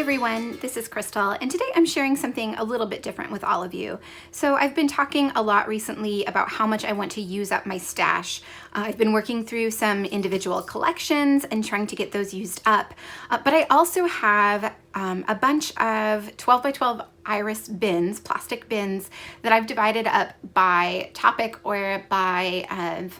everyone, this is Crystal, and today I'm sharing something a little bit different with all of you. So I've been talking a lot recently about how much I want to use up my stash. I've been working through some individual collections and trying to get those used up, but I also have a bunch of 12 by 12 iris bins, plastic bins, that I've divided up by topic or by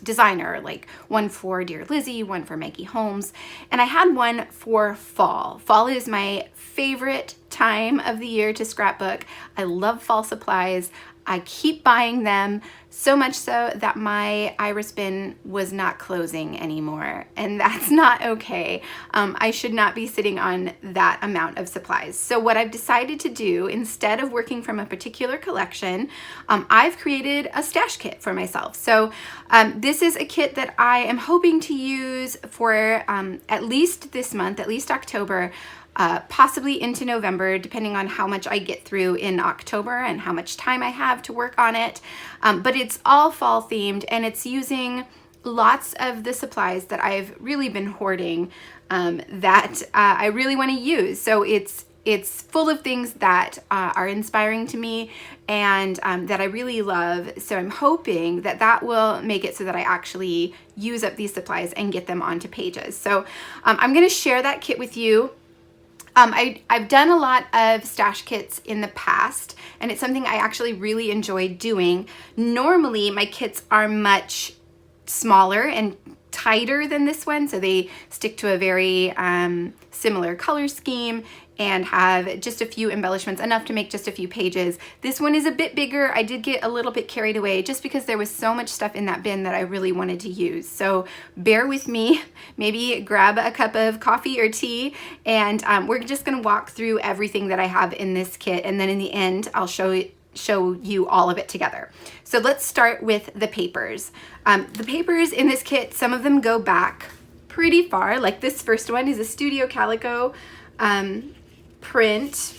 designer, like one for Dear Lizzie, one for Maggie Holmes, and I had one for fall. Fall is my favorite time of the year to scrapbook. I love fall supplies. I keep buying them, so much so that my iris bin was not closing anymore, and that's not okay. I should not be sitting on that amount of supplies. So what I've decided to do, instead of working from a particular collection, I've created a stash kit for myself. So this is a kit that I am hoping to use for at least this month, at least October, possibly into November, depending on how much I get through in October and how much time I have to work on it. But it's all fall themed, and it's using lots of the supplies that I've really been hoarding that I really want to use. So it's full of things that are inspiring to me and that I really love. So I'm hoping that that will make it so that I actually use up these supplies and get them onto pages. So I'm going to share that kit with you. I've done a lot of stash kits in the past, and it's something I actually really enjoy doing. Normally, my kits are much smaller and tighter than this one, so they stick to a very similar color scheme and have just a few embellishments, enough to make just a few pages. This one is a bit bigger. I did get a little bit carried away just because there was so much stuff in that bin that I really wanted to use. So bear with me, maybe grab a cup of coffee or tea, and we're just gonna walk through everything that I have in this kit, and then in the end, I'll show you all of it together. So let's start with the papers. The papers in this kit, some of them go back pretty far. Like this first one is a Studio Calico print.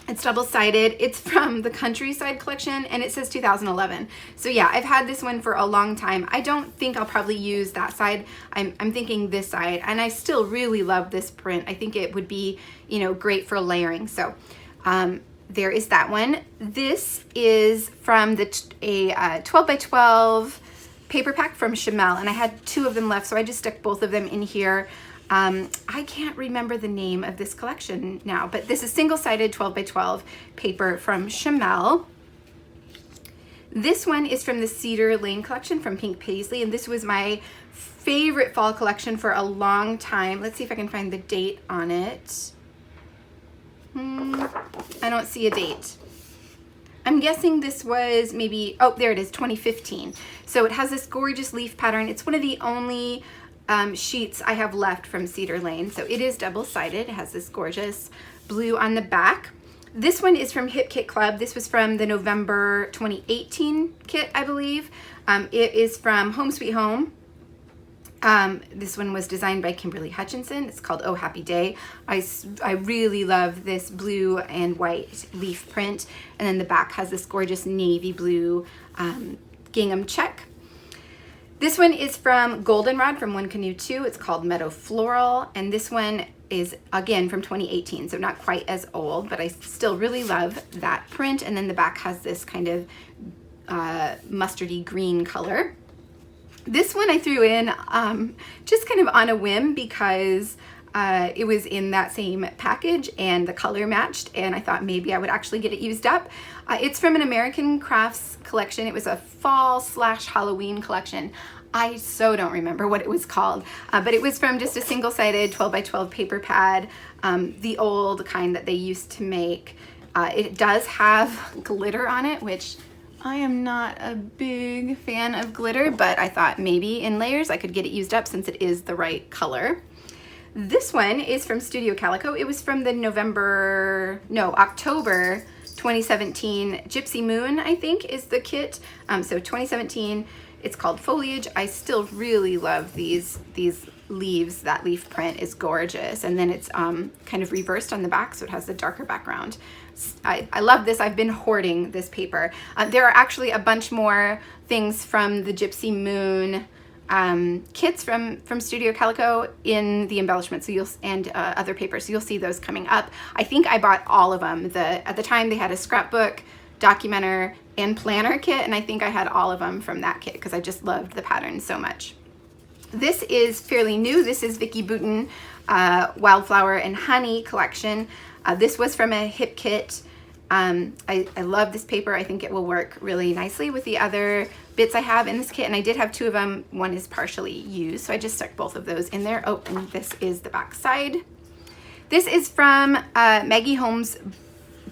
It's double-sided. It's from the Countryside collection, and it says 2011. So yeah, I've had this one for a long time. I don't think I'll probably use that side. I'm thinking this side, and I still really love this print. I think it would be, you know, great for layering. So there is that one. This is from a 12 by 12 paper pack from Chamel, and I had two of them left, so I just stuck both of them in here. I can't remember the name of this collection now, but this is single-sided 12 by 12 paper from Chamel. This one is from the Cedar Lane collection from Pink Paisley, and this was my favorite fall collection for a long time. Let's see if I can find the date on it. I don't see a date. I'm guessing this was maybe, oh, there it is, 2015. So it has this gorgeous leaf pattern. It's one of the only sheets I have left from Cedar Lane. So it is double-sided. It has this gorgeous blue on the back. This one is from Hip Kit Club. This was from the November 2018 kit, I believe. It is from Home Sweet Home. This one was designed by Kimberly Hutchinson. It's called Oh Happy Day. I really love this blue and white leaf print. And then the back has this gorgeous navy blue gingham check. This one is from Goldenrod from One Canoe 2. It's called Meadow Floral. And this one is, again, from 2018, so not quite as old, but I still really love that print. And then the back has this kind of mustardy green color. This one I threw in just kind of on a whim because it was in that same package and the color matched, and I thought maybe I would actually get it used up. It's from an American Crafts collection. It was a fall/Halloween collection. I so don't remember what it was called, but it was from just a single-sided 12 by 12 paper pad, the old kind that they used to make. It does have glitter on it, which I am not a big fan of glitter, but I thought maybe in layers I could get it used up since it is the right color. This one is from Studio Calico. It was from the October 2017 Gypsy Moon, I think, is the kit. So 2017, it's called Foliage. I still really love these leaves. That leaf print is gorgeous. And then it's kind of reversed on the back, so it has the darker background. I love this. I've been hoarding this paper. There are actually a bunch more things from the Gypsy Moon kits from Studio Calico in the embellishments, so and other papers. So you'll see those coming up. I think I bought all of them. At the time they had a scrapbook, documenter, and planner kit, and I think I had all of them from that kit because I just loved the pattern so much. This is fairly new. This is Vicki Boutin Wildflower and Honey collection. This was from a hip kit. I love this paper. I think it will work really nicely with the other bits I have in this kit, and I did have two of them. One is partially used, so I just stuck both of those in there. Oh, and this is the back side. This is from Maggie Holmes'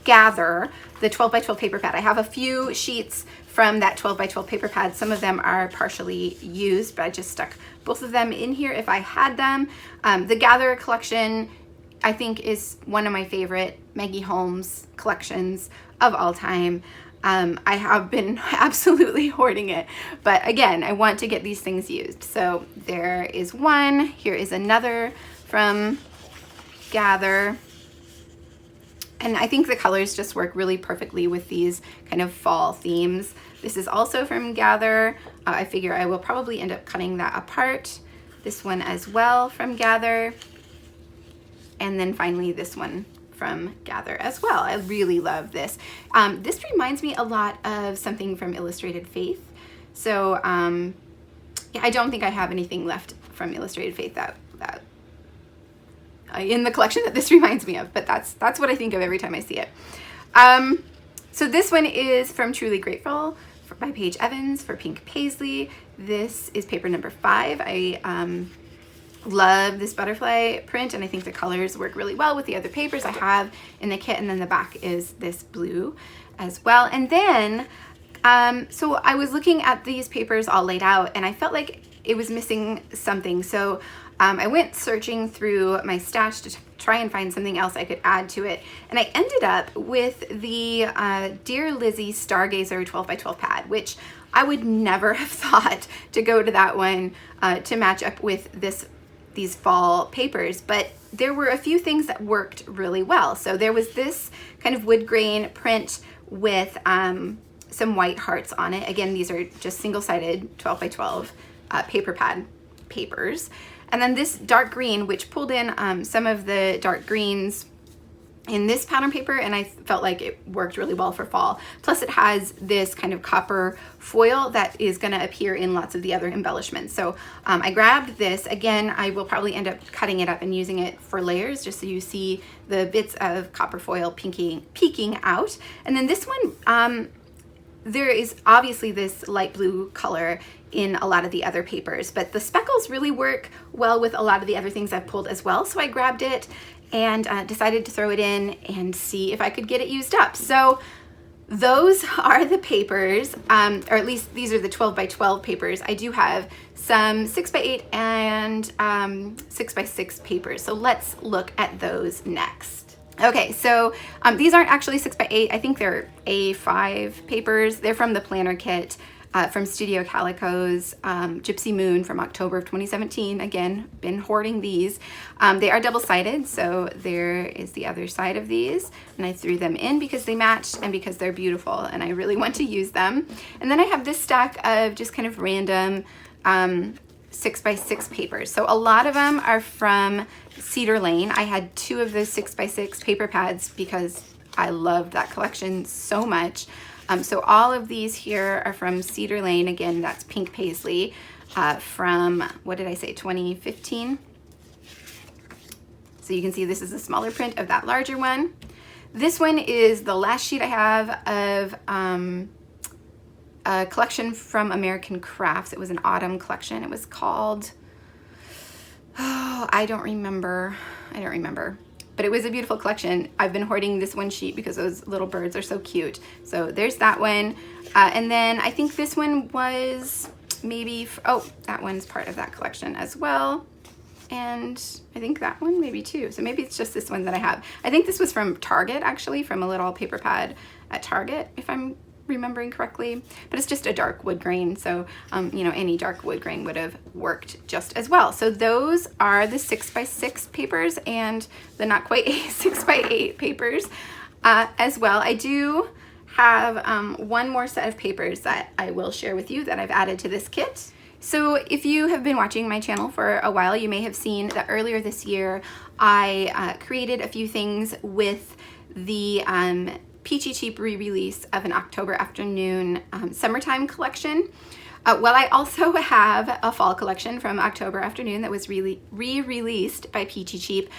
Gather, the 12 by 12 paper pad. I have a few sheets from that 12 by 12 paper pad. Some of them are partially used, but I just stuck both of them in here if I had them. The Gather collection, I think, is one of my favorite Maggie Holmes collections of all time. I have been absolutely hoarding it, but again, I want to get these things used. So there is one. Here is another from Gather. And I think the colors just work really perfectly with these kind of fall themes. This is also from Gather. I figure I will probably end up cutting that apart. This one as well from Gather. And then finally this one from Gather as well. I really love this. This reminds me a lot of something from Illustrated Faith. So yeah, I don't think I have anything left from Illustrated Faith that in the collection that this reminds me of, but that's what I think of every time I see it. So this one is from Truly Grateful by Paige Evans for Pink Paisley. This is paper number 5. I love this butterfly print, and I think the colors work really well with the other papers I have in the kit. And then the back is this blue as well. And then so I was looking at these papers all laid out, and I felt like it was missing something. So I went searching through my stash to try and find something else I could add to it. And I ended up with the Dear Lizzie Stargazer 12 by 12 pad, which I would never have thought to go to that one to match up with these fall papers. But there were a few things that worked really well. So there was this kind of wood grain print with some white hearts on it. Again, these are just single-sided 12 by 12 paper pad papers. And then this dark green, which pulled in some of the dark greens in this pattern paper, and I felt like it worked really well for fall. Plus it has this kind of copper foil that is going to appear in lots of the other embellishments. So I grabbed this. Again, I will probably end up cutting it up and using it for layers, just so you see the bits of copper foil peeking out. And then this one, there is obviously this light blue color in a lot of the other papers, but the speckles really work well with a lot of the other things I've pulled as well. So I grabbed it and decided to throw it in and see if I could get it used up. So those are the papers, or at least these are the 12 by 12 papers. I do have some 6 by 8 and 6 by 6 papers. So let's look at those next. Okay, so these aren't actually 6 by 8. I think they're A5 papers. They're from the planner kit from Studio Calico's Gypsy Moon from October of 2017. Again, been hoarding these. They are double-sided, so there is the other side of these, and I threw them in because they matched and because they're beautiful and I really want to use them. And then I have this stack of just kind of random 6 by 6 papers. So a lot of them are from Cedar Lane. I had 2 of those 6 by 6 paper pads because I loved that collection so much. So all of these here are from Cedar Lane. Again, that's Pink Paisley from, what did I say, 2015. So you can see this is a smaller print of that larger one. This one is the last sheet I have of a collection from American Crafts. It was an autumn collection. It was called, oh, I don't remember. But it was a beautiful collection. I've been hoarding this one sheet because those little birds are so cute. So there's that one. And then I think this one was maybe, oh, that one's part of that collection as well. And I think that one maybe too. So maybe it's just this one that I have. I think this was from Target, actually, from a little paper pad at Target, if I'm remembering correctly. But it's just a dark wood grain, so you know, any dark wood grain would have worked just as well. So those are the 6 by 6 papers and the not quite 6 by 8 papers as well. I do have one more set of papers that I will share with you that I've added to this kit. So if you have been watching my channel for a while, you may have seen that earlier this year I created a few things with the Peachy Cheap re-release of an October Afternoon summertime collection. Well, I also have a fall collection from October Afternoon that was re-released by Peachy Cheap.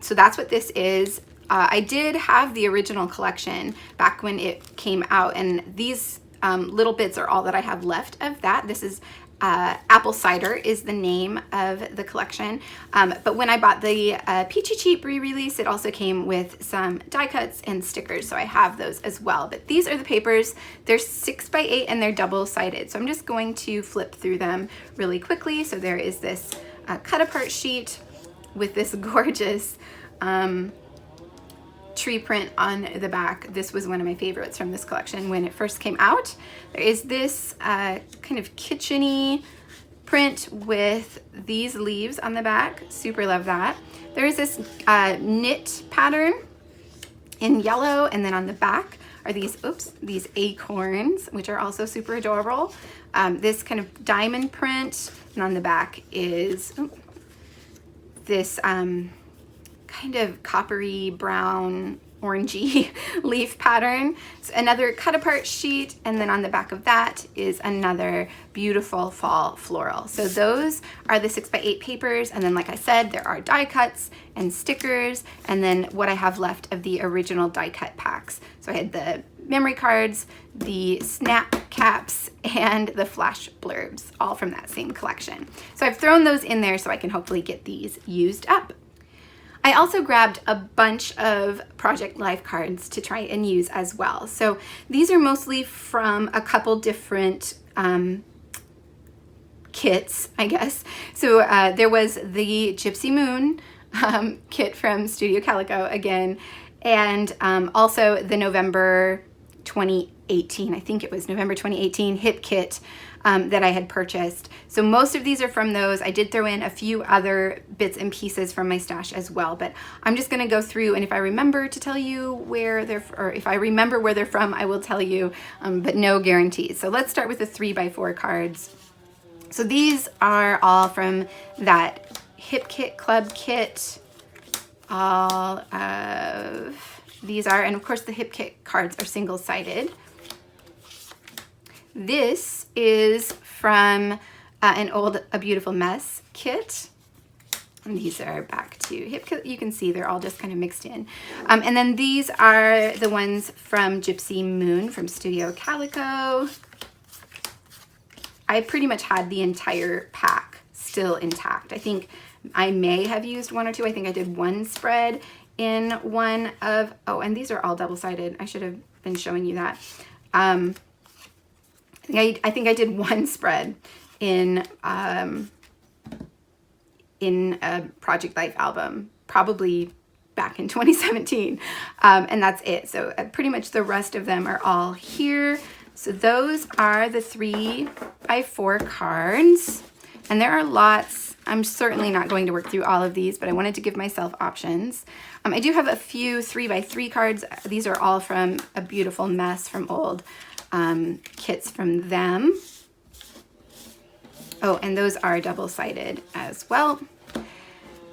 So that's what this is. I did have the original collection back when it came out, and these little bits are all that I have left of that. This is Apple Cider is the name of the collection. But when I bought the Peachy Cheap re-release, it also came with some die cuts and stickers, so I have those as well. But these are the papers. They're 6x8 and they're double-sided. So I'm just going to flip through them really quickly. So there is this cut apart sheet with this gorgeous tree print on the back. This was one of my favorites from this collection when it first came out. There is this kind of kitchen-y print with these leaves on the back. Super love that. There is this knit pattern in yellow, and then on the back are these, these acorns, which are also super adorable. This kind of diamond print, and on the back is this kind of coppery brown orangey leaf pattern. So another cut apart sheet, and then on the back of that is another beautiful fall floral. So those are the 6x8 papers, and then like I said, there are die cuts and stickers, and then what I have left of the original die cut packs. So I had the memory cards, the snap caps, and the flash blurbs, all from that same collection. So I've thrown those in there so I can hopefully get these used up. I also grabbed a bunch of Project Life cards to try and use as well. So these are mostly from a couple different kits, I guess. So there was the Gypsy Moon kit from Studio Calico again, and also the November 2018, I think it was November 2018 hip kit that I had purchased. So most of these are from those. I did throw in a few other bits and pieces from my stash as well, but I'm just gonna go through, and if I remember to tell you where they're, or if I remember where they're from, I will tell you, but no guarantees. So let's start with the 3x4 cards. So these are all from that hip kit club kit. All of these are, and of course the hip kit cards are single-sided. This is from an old A Beautiful Mess kit. And these are back to hip kit. You can see they're all just kind of mixed in. And then these are the ones from Gypsy Moon from Studio Calico. I pretty much had the entire pack still intact. I think I may have used one or two. I think I did one spread in one of, oh, and these are all double-sided. I should have been showing you that. I think I did one spread in a Project Life album, probably back in 2017, and that's it. So pretty much the rest of them are all here. So those are the 3x4 cards, and there are lots. I'm certainly not going to work through all of these, but I wanted to give myself options. I do have a few 3x3 cards. These are all from A Beautiful Mess from old kits from them. Oh, and those are double-sided as well.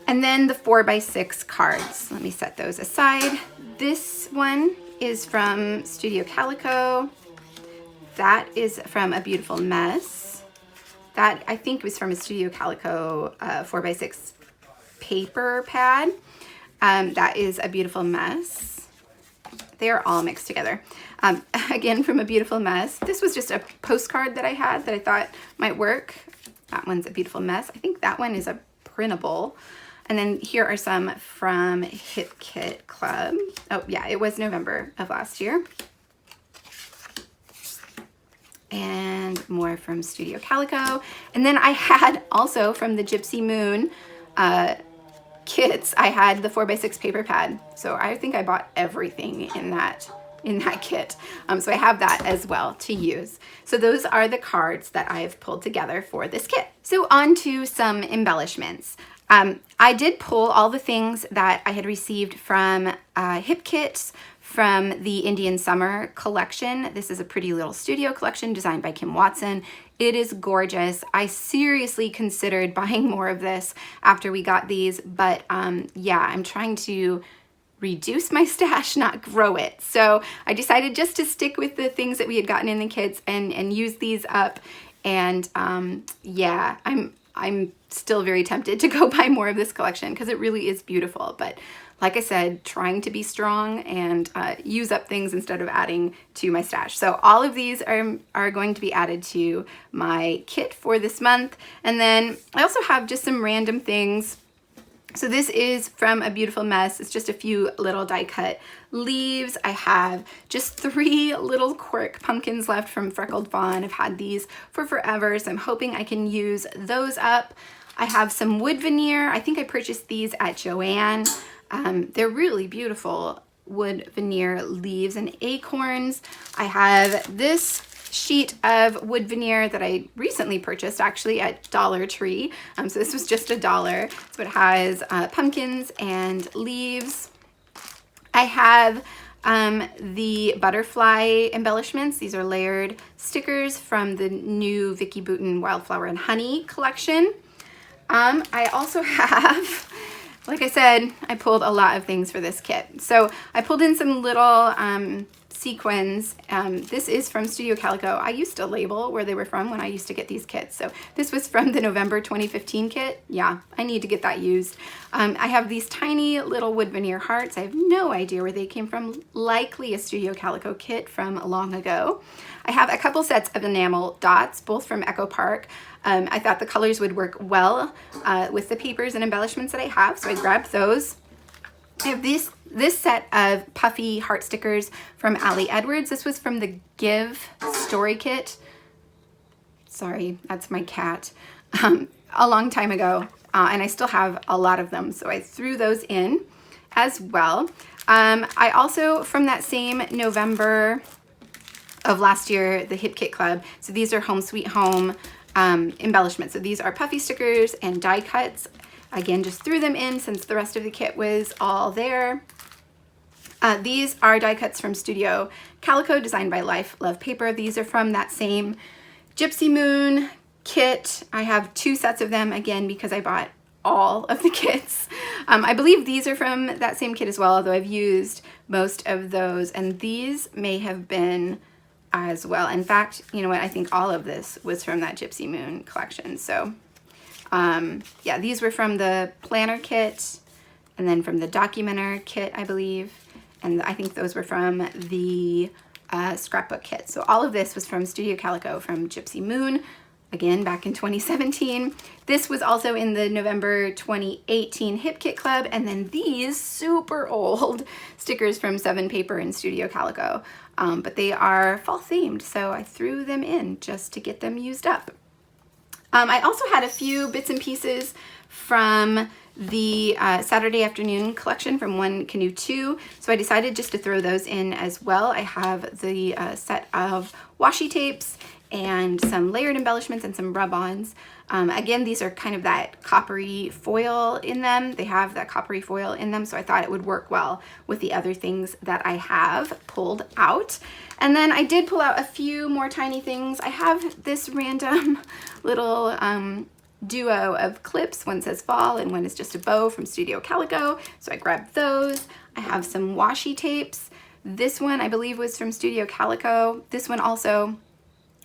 And then the 4x6 cards. Let me set those aside. This one is from Studio Calico. That is from A Beautiful Mess. That I think was from a Studio Calico 4x6 paper pad. That is A Beautiful Mess. They are all mixed together. Again, from A Beautiful Mess. This was just a postcard that I had that I thought might work. That one's A Beautiful Mess. I think that one is a printable. And then here are some from Hip Kit Club. Oh yeah, it was November of last year. And more from Studio Calico. And then I had also from the Gypsy Moon kits, I had the 4x6 paper pad. So I think I bought everything in that kit. So I have that as well to use. So those are the cards that I've pulled together for this kit. So on to some embellishments. I did pull all the things that I had received from Hip Kits from the Indian Summer collection. This is a pretty little studio collection designed by Kim Watson. It is gorgeous. I seriously considered buying more of this after we got these, but yeah, I'm trying to reduce my stash, not grow it. So I decided just to stick with the things that we had gotten in the kits and use these up. And yeah, I'm still very tempted to go buy more of this collection because it really is beautiful. But like I said, trying to be strong and use up things instead of adding to my stash. So all of these are going to be added to my kit for this month. And then I also have just some random things. So this is from A Beautiful Mess. It's just a few little die cut leaves. I have just 3 little quirk pumpkins left from Freckled Fawn. I've had these for forever, so I'm hoping I can use those up. I have some wood veneer. I think I purchased these at Joann. They're really beautiful wood veneer leaves and acorns. I have this sheet of wood veneer that I recently purchased actually at Dollar Tree. So this was just $1. So it has pumpkins and leaves. I have the butterfly embellishments. These are layered stickers from the new Vicki Boutin Wildflower and Honey collection. I also have, like I said, I pulled a lot of things for this kit. So I pulled in some little sequins. This is from Studio Calico. I used to label where they were from when I used to get these kits. So this was from the November 2015 kit. Yeah, I need to get that used. I have these tiny little wood veneer hearts. I have no idea where they came from. Likely a Studio Calico kit from long ago. I have a couple sets of enamel dots, both from Echo Park. I thought the colors would work well with the papers and embellishments that I have, so I grabbed those. I have this set of puffy heart stickers from Ali Edwards. This was from the Give Story Kit. Sorry, that's my cat. A long time ago, and I still have a lot of them, so I threw those in as well. I also, from that same November of last year, the Hip Kit Club, so these are Home Sweet Home embellishments. So these are puffy stickers and die cuts. Again, just threw them in since the rest of the kit was all there. These are die cuts from Studio Calico, designed by Life Love Paper. These are from that same Gypsy Moon kit. I have 2 sets of them, again, because I bought all of the kits. I believe these are from that same kit as well, although I've used most of those, and these may have been as well. In fact, you know what, I think all of this was from that Gypsy Moon collection. So yeah, these were from the planner kit and then from the documenter kit, I believe. And I think those were from the scrapbook kit. So all of this was from Studio Calico from Gypsy Moon, again, back in 2017. This was also in the November 2018 Hip Kit Club. And then these super old stickers from Seven Paper and Studio Calico. But they are fall themed, so I threw them in just to get them used up. I also had a few bits and pieces from the Saturday Afternoon collection from One Canoe 2, so I decided just to throw those in as well. I have the set of washi tapes and some layered embellishments and some rub-ons. Again, these are kind of that coppery foil in them. They have that coppery foil in them, so I thought it would work well with the other things that I have pulled out. And then I did pull out a few more tiny things. I have this random little duo of clips. One says fall and one is just a bow from Studio Calico, so I grabbed those. I have some washi tapes. This one I believe was from Studio Calico. This one also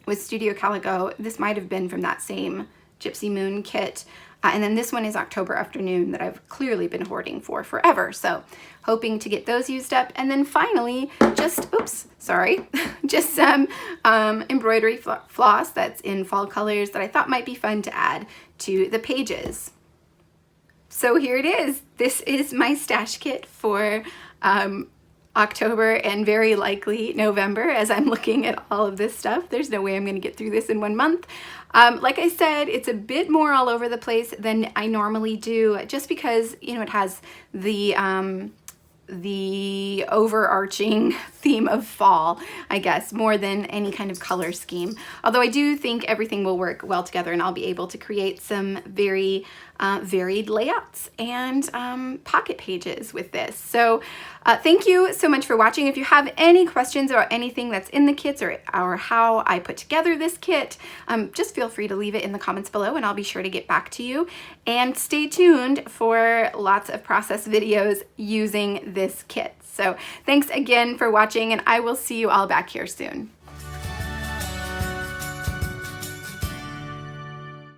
was Studio Calico. This might have been from that same Gypsy Moon kit. And then this one is October Afternoon that I've clearly been hoarding for forever. So hoping to get those used up. And then finally, just, oops, sorry, just some embroidery floss that's in fall colors that I thought might be fun to add to the pages. So here it is. This is my stash kit for October and very likely November as I'm looking at all of this stuff. There's no way I'm going to get through this in 1 month. Like I said, it's a bit more all over the place than I normally do, just because, you know, it has the overarching theme of fall, I guess, more than any kind of color scheme. Although I do think everything will work well together and I'll be able to create some very varied layouts and pocket pages with this. So thank you so much for watching. If you have any questions about anything that's in the kits or how I put together this kit, just feel free to leave it in the comments below and I'll be sure to get back to you. And stay tuned for lots of process videos using this kit. So thanks again for watching, and I will see you all back here soon.